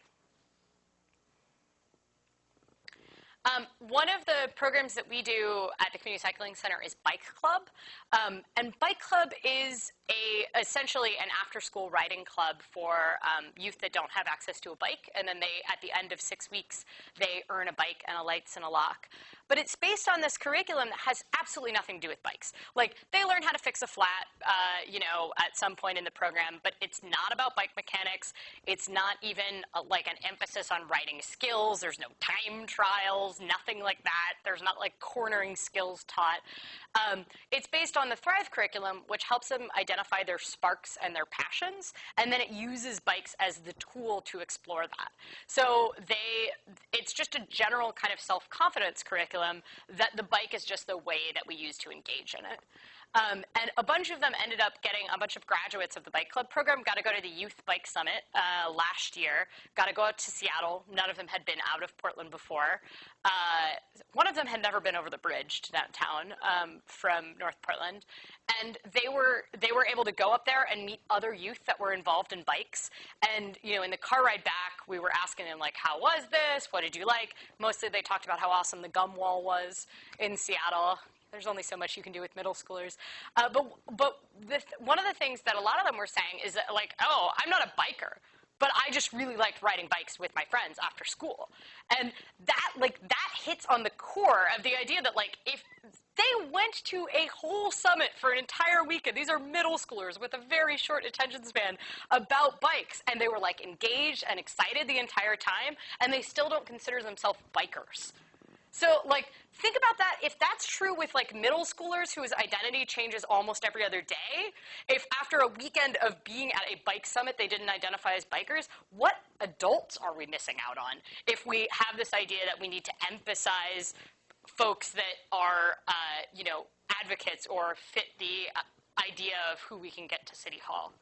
One of the programs that we do at the Community Cycling Center is Bike Club. And Bike Club is essentially an after-school riding club for youth that don't have access to a bike. And then at the end of 6 weeks, they earn a bike and a lights and a lock. But it's based on this curriculum that has absolutely nothing to do with bikes. They learn how to fix a flat, at some point in the program, but it's not about bike mechanics. It's not even an emphasis on riding skills. There's no time trials, nothing like that. There's not cornering skills taught. It's based on the Thrive curriculum, which helps them identify their sparks and their passions, and then it uses bikes as the tool to explore that. So it's just a general kind of self-confidence curriculum that the bike is just the way that we use to engage in it. And a bunch of them ended up getting, a bunch of graduates of the Bike Club program got to go to the Youth Bike Summit last year, got to go out to Seattle. None of them had been out of Portland before. One of them had never been over the bridge to downtown from North Portland. And they were able to go up there and meet other youth that were involved in bikes. And, in the car ride back, we were asking them, how was this? What did you like? Mostly they talked about how awesome the gum wall was in Seattle. There's only so much you can do with middle schoolers. But one of the things that a lot of them were saying is that, oh, I'm not a biker, but I just really liked riding bikes with my friends after school. And that hits on the core of the idea that, if they went to a whole summit for an entire weekend, these are middle schoolers with a very short attention span, about bikes, and they were, engaged and excited the entire time, and they still don't consider themselves bikers. So, think about that. If that's true with, middle schoolers whose identity changes almost every other day, if after a weekend of being at a bike summit they didn't identify as bikers, what adults are we missing out on if we have this idea that we need to emphasize folks that are, advocates or fit the idea of who we can get to City Hall.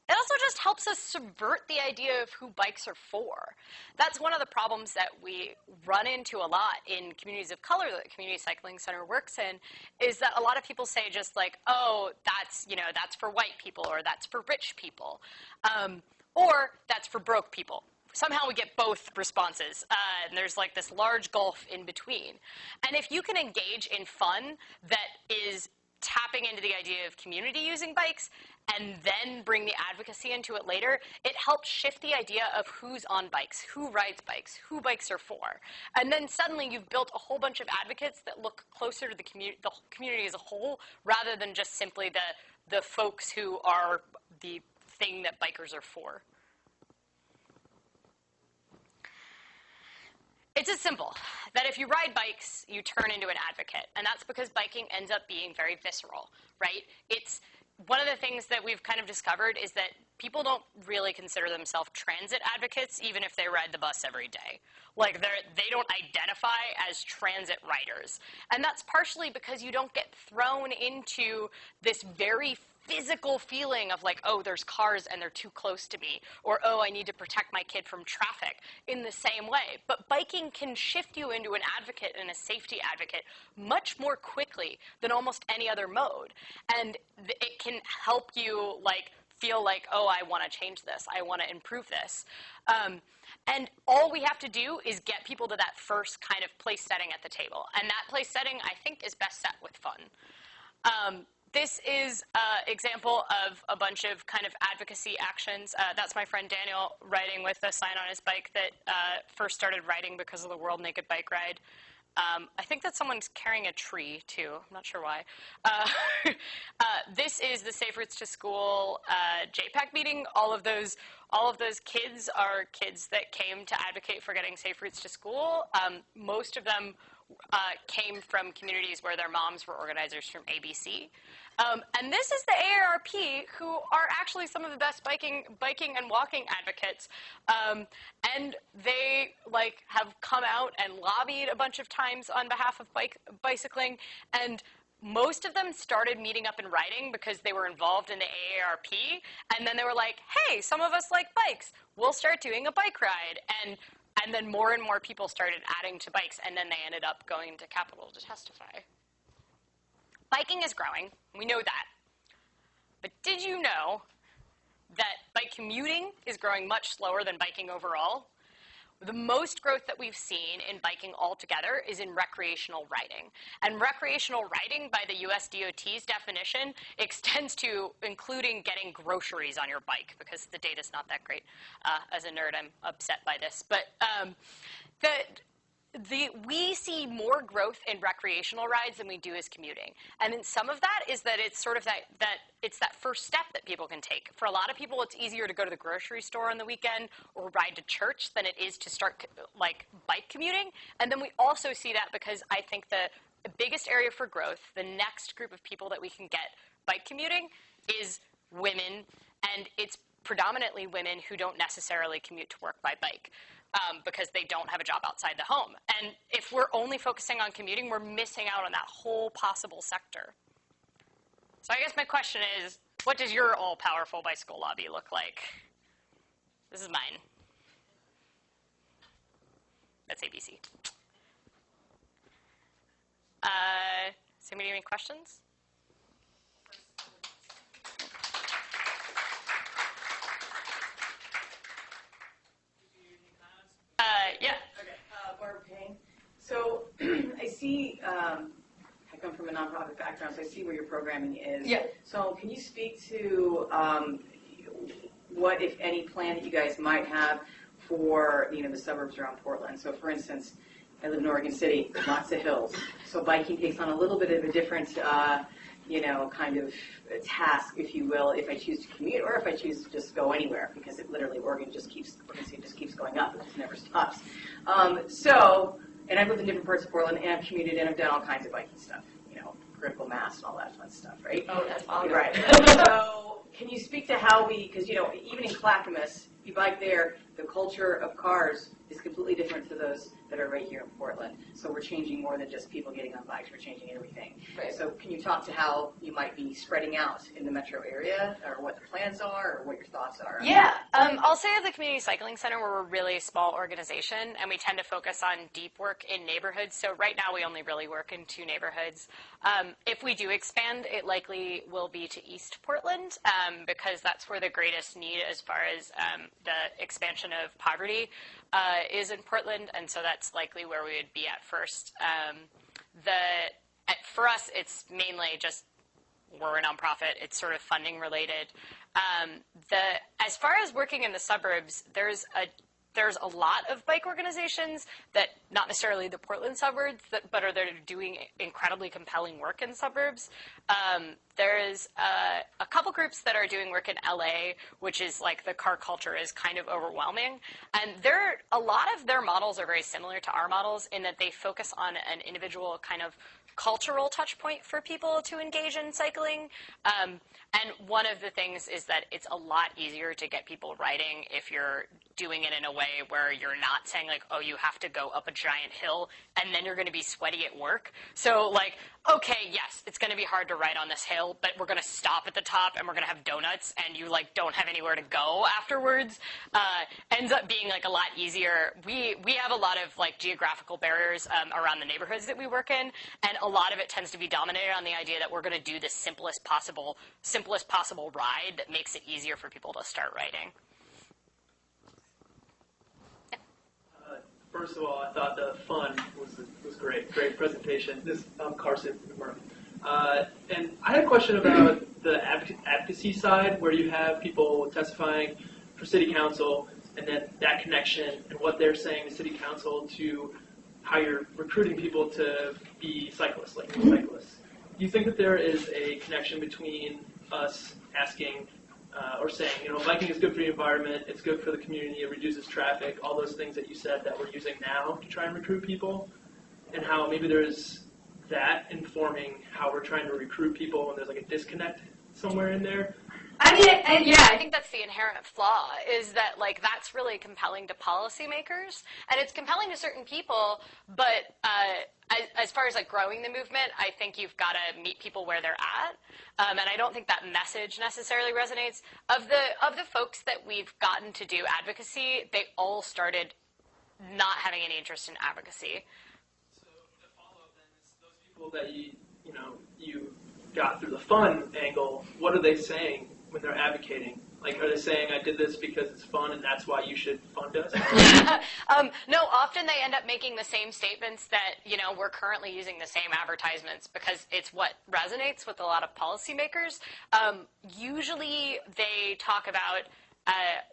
It also just helps us subvert the idea of who bikes are for. That's one of the problems that we run into a lot in communities of color that the Community Cycling Center works in, is that a lot of people say just like, oh, that's for white people, or that's for rich people, or that's for broke people. Somehow we get both responses, and there's like this large gulf in between. And if you can engage in fun that is tapping into the idea of community using bikes and then bring the advocacy into it later, it helps shift the idea of who's on bikes, who rides bikes, who bikes are for. And then suddenly you've built a whole bunch of advocates that look closer to the community as a whole, rather than just simply the folks who are the thing that bikers are for. It's as simple that if you ride bikes, you turn into an advocate. And that's because biking ends up being very visceral, right? It's one of the things that we've kind of discovered is that people don't really consider themselves transit advocates, even if they ride the bus every day. Like, they don't identify as transit riders. And that's partially because you don't get thrown into this very physical feeling of like, oh, there's cars and they're too close to me, or oh, I need to protect my kid from traffic in the same way. But biking can shift you into an advocate and a safety advocate much more quickly than almost any other mode. And it can help you like feel like, oh, I want to change this, I want to improve this. And all we have to do is get people to that first kind of place setting at the table. And that place setting, I think, is best set with fun. This is an example of a bunch of kind of advocacy actions. That's my friend Daniel riding with a sign on his bike that first started riding because of the World Naked Bike Ride. I think that someone's carrying a tree, too. I'm not sure why. This is the Safe Routes to School JPAC meeting. All of those kids are kids that came to advocate for getting safe routes to school. Most of them came from communities where their moms were organizers from ABC. And this is the AARP, who are actually some of the best biking and walking advocates. And they have come out and lobbied a bunch of times on behalf of bicycling. And most of them started meeting up and riding because they were involved in the AARP. And then they were like, hey, some of us like bikes. We'll start doing a bike ride. And then more and more people started adding to bikes, and then they ended up going to Capitol to testify. Biking is growing. We know that. But did you know that bike commuting is growing much slower than biking overall? The most growth that we've seen in biking altogether is in recreational riding. And recreational riding, by the US DOT's definition, extends to including getting groceries on your bike, because the data's not that great. As a nerd, I'm upset by this. But we see more growth in recreational rides than we do as commuting. And then some of that is that it's sort of that first step that people can take. For a lot of people, it's easier to go to the grocery store on the weekend or ride to church than it is to start bike commuting. And then we also see that because I think the biggest area for growth, the next group of people that we can get bike commuting, is women. And it's predominantly women who don't necessarily commute to work by bike. Because they don't have a job outside the home. And if we're only focusing on commuting, we're missing out on that whole possible sector. So I guess my question is, what does your all-powerful bicycle lobby look like? This is mine. That's ABC. Does anybody have any questions? Yeah. Okay. Barb Payne. So I see, I come from a nonprofit background, so I see where your programming is. Yeah. So can you speak to what, if any, plan that you guys might have for, the suburbs around Portland? So for instance, I live in Oregon City, lots of hills. So biking takes on a little bit of a different, kind of task, if you will, if I choose to commute or if I choose to just go anywhere, because it literally, Oregon just keeps going up. It just never stops. And I've lived in different parts of Portland, and I've commuted, and I've done all kinds of biking stuff, critical mass and all that fun stuff, right? Oh, that's awesome. Right. So can you speak to how because, even in Clackamas, if you bike there, the culture of cars is completely different to those that are right here in Portland. So we're changing more than just people getting on bikes. We're changing everything. Right. So can you talk to how you might be spreading out in the metro area, or what the plans are, or what your thoughts are? Yeah, I'll say at the Community Cycling Center, we're a really small organization, and we tend to focus on deep work in neighborhoods. So right now, we only really work in 2 neighborhoods. If we do expand, it likely will be to East Portland, because that's where the greatest need as far as the expansion of poverty is in Portland, and so that's likely where we would be at first. For us, it's mainly just we're a nonprofit. It's sort of funding related. As far as working in the suburbs, there's a lot of bike organizations that, not necessarily the Portland suburbs, but are doing incredibly compelling work in suburbs. There's a couple groups that are doing work in LA, which is like the car culture is kind of overwhelming. And a lot of their models are very similar to our models in that they focus on an individual kind of cultural touch point for people to engage in cycling. And one of the things is that it's a lot easier to get people riding if you're doing it in a way where you're not saying like, oh, you have to go up a giant hill and then you're going to be sweaty at work. So like, okay, yes, it's going to be hard to ride on this hill, but we're going to stop at the top and we're going to have donuts and you like don't have anywhere to go afterwards. Ends up being like a lot easier. We have a lot of like geographical barriers around the neighborhoods that we work in, and a lot of it tends to be dominated on the idea that we're going to do the simplest possible ride that makes it easier for people to start riding. First of all, I thought the fun was great. Great presentation. I'm Carson from Murphy. And I had a question about the advocacy side, where you have people testifying for city council, and then that connection and what they're saying to city council to how you're recruiting people to be cyclists, like cyclists. Do you think that there is a connection between us asking or saying, biking is good for the environment, it's good for the community, it reduces traffic, all those things that you said that we're using now to try and recruit people, and how maybe there's that informing how we're trying to recruit people and there's like a disconnect somewhere in there? I mean, I think that's the inherent flaw, is that like that's really compelling to policymakers, and it's compelling to certain people, but as far as like growing the movement, I think you've got to meet people where they're at, and I don't think that message necessarily resonates. Of the folks that we've gotten to do advocacy, they all started not having any interest in advocacy. So the follow-up then is those people that you got through the fun angle, what are they saying when they're advocating? Like, are they saying, I did this because it's fun and that's why you should fund us? No, often they end up making the same statements that, we're currently using the same advertisements because it's what resonates with a lot of policymakers. Usually they talk about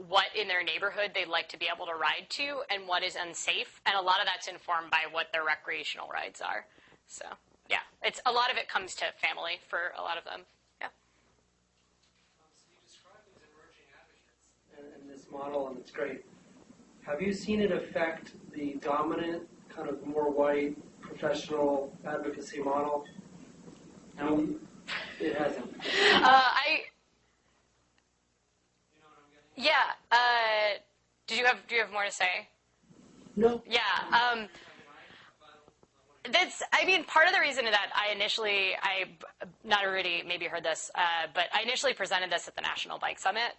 what in their neighborhood they'd like to be able to ride to and what is unsafe, and a lot of that's informed by what their recreational rides are. So, yeah, a lot of it comes to family for a lot of them. In this model, and it's great. Have you seen it affect the dominant, kind of more white, professional advocacy model? No, it hasn't. Do you have more to say? No. Yeah. Part of the reason that not everybody maybe heard this, but I initially presented this at the National Bike Summit.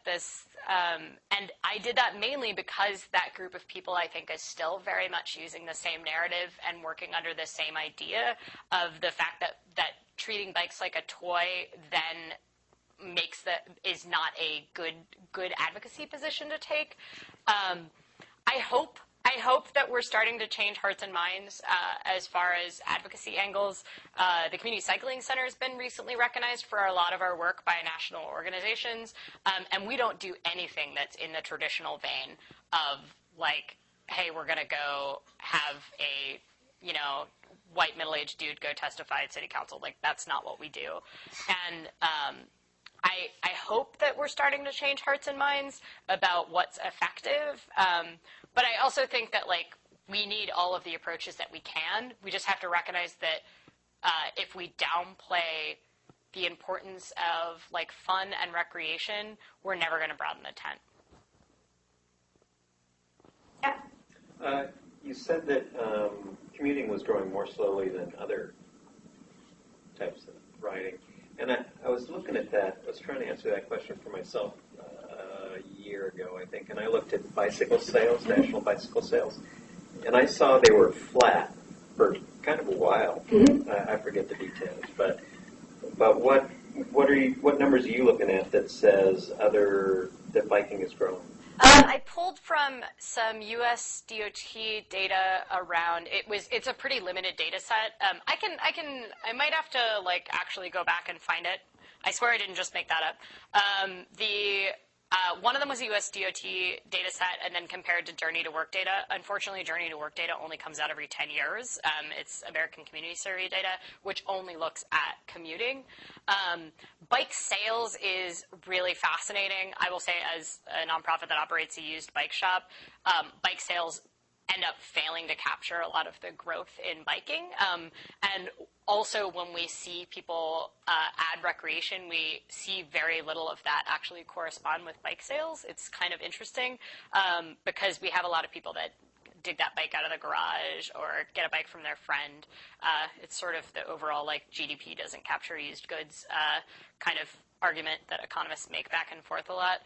And I did that mainly because that group of people, I think, is still very much using the same narrative and working under the same idea of the fact that treating bikes like a toy then is not a good advocacy position to take. I hope that we're starting to change hearts and minds as far as advocacy angles. The Community Cycling Center has been recently recognized for a lot of our work by national organizations, and we don't do anything that's in the traditional vein of like, hey, we're going to go have a white middle-aged dude go testify at city council. Like, that's not what we do. And I hope that we're starting to change hearts and minds about what's effective. But I also think that, like, we need all of the approaches that we can. We just have to recognize that if we downplay the importance of, like, fun and recreation, we're never going to broaden the tent. Yeah? you said that commuting was growing more slowly than other types of riding. And I was looking at that. I was trying to answer that question for myself a year ago, I think. And I looked at bicycle sales, national bicycle sales, and I saw they were flat for kind of a while. I forget the details, but what numbers are you looking at that says that biking is growing? I pulled from some U.S. DOT data around. It's a pretty limited data set. I might have to actually go back and find it. I swear I didn't just make that up. One of them was a U.S. DOT data set and then compared to Journey to Work data. Unfortunately, Journey to Work data only comes out every 10 years. It's American Community Survey data, which only looks at commuting. Bike sales is really fascinating. I will say, as a nonprofit that operates a used bike shop, bike sales end up failing to capture a lot of the growth in biking. And also, when we see people add recreation, we see very little of that actually correspond with bike sales. It's kind of interesting because we have a lot of people that dig that bike out of the garage or get a bike from their friend. It's sort of the overall GDP doesn't capture used goods kind of argument that economists make back and forth a lot.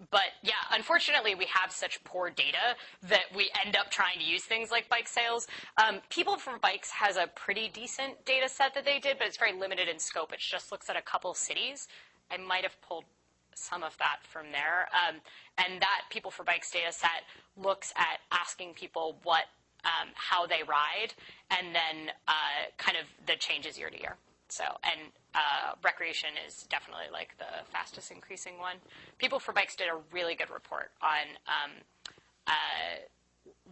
But yeah, unfortunately, we have such poor data that we end up trying to use things like bike sales. People for Bikes has a pretty decent data set that they did, but it's very limited in scope. It just looks at a couple cities. I might have pulled some of that from there. And that People for Bikes data set looks at asking people how they ride, and then kind of the changes year to year. So, and recreation is definitely the fastest increasing one. People for Bikes did a really good report on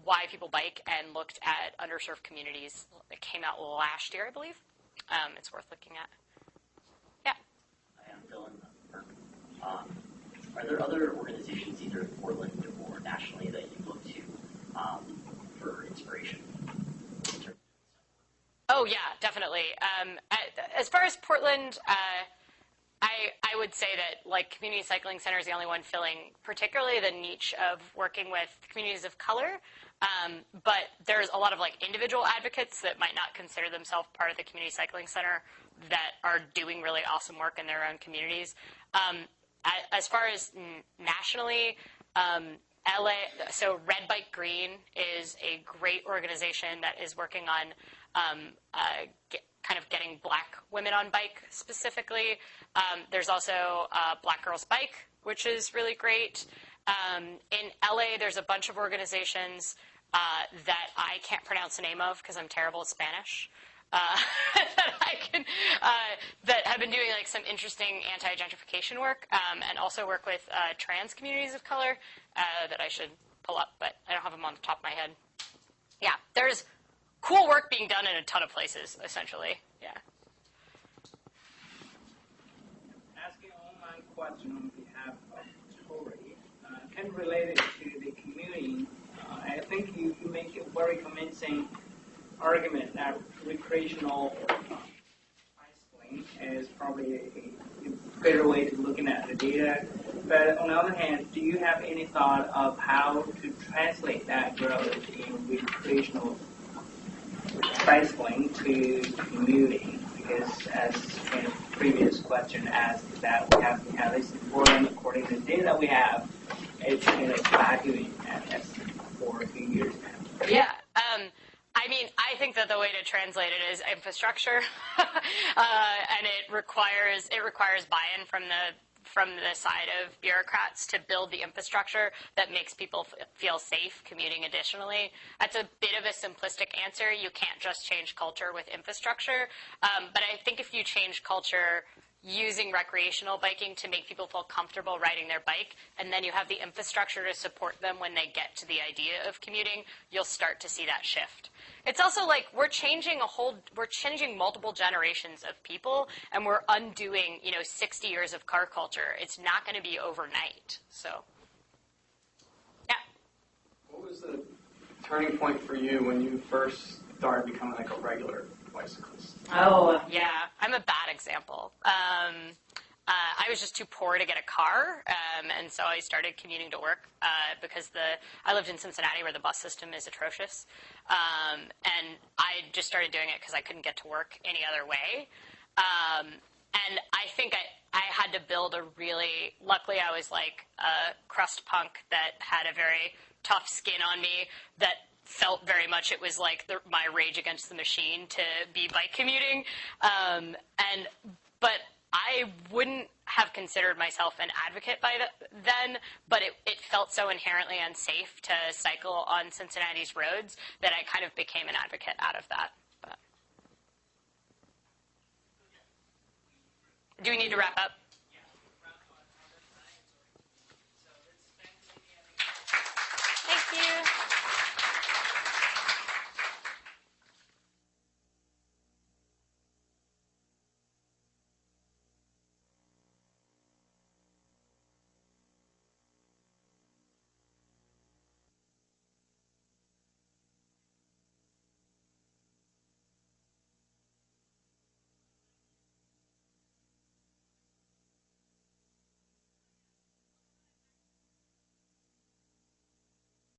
why people bike and looked at underserved communities. It came out last year, I believe. It's worth looking at. Yeah. Hi, I'm Dylan. Are there other organizations, either in Portland or nationally, that you look to for inspiration? Oh, yeah, definitely. As far as Portland, I would say that Community Cycling Center is the only one filling particularly the niche of working with communities of color. But there's a lot of individual advocates that might not consider themselves part of the Community Cycling Center that are doing really awesome work in their own communities. As far as nationally, LA, so Red Bike Green is a great organization that is working on kind of getting Black women on bike specifically. There's also Black Girls Bike, which is really great. In LA, there's a bunch of organizations that I can't pronounce the name of because I'm terrible at Spanish. That have been doing some interesting anti-gentrification work, and also work with trans communities of color that I should pull up, but I don't have them on the top of my head. Yeah, there's cool work being done in a ton of places, essentially. Yeah. Asking an online question on behalf of Tori, kind of related to the commuting. I think you make a very convincing argument that recreational bicycling is probably a better way to looking at the data. But on the other hand, do you have any thought of how to translate that growth in recreational bicycling to commuting? Because as in a previous question asked, that we have at least in Portland, according to the data we have, it's been plateauing for a few years now. Yeah. I think that the way to translate it is infrastructure, and it requires buy-in from the side of bureaucrats to build the infrastructure that makes people feel safe commuting additionally. That's a bit of a simplistic answer. You can't just change culture with infrastructure. But I think if you change culture using recreational biking to make people feel comfortable riding their bike, and then you have the infrastructure to support them when they get to the idea of commuting, you'll start to see that shift. It's also we're changing multiple generations of people, and we're undoing 60 years of car culture. It's not going to be overnight. So, yeah. What was the turning point for you when you first started becoming a regular bicyclist? Oh, yeah. I'm a bad example. I was just too poor to get a car, and so I started commuting to work because I lived in Cincinnati where the bus system is atrocious, and I just started doing it because I couldn't get to work any other way. And I think I had to build luckily I was like a crust punk that had a very tough skin on me that felt very much it was like my rage against the machine to be bike commuting. But I wouldn't have considered myself an advocate by then, but it felt so inherently unsafe to cycle on Cincinnati's roads that I kind of became an advocate out of that. But. Do we need to wrap up?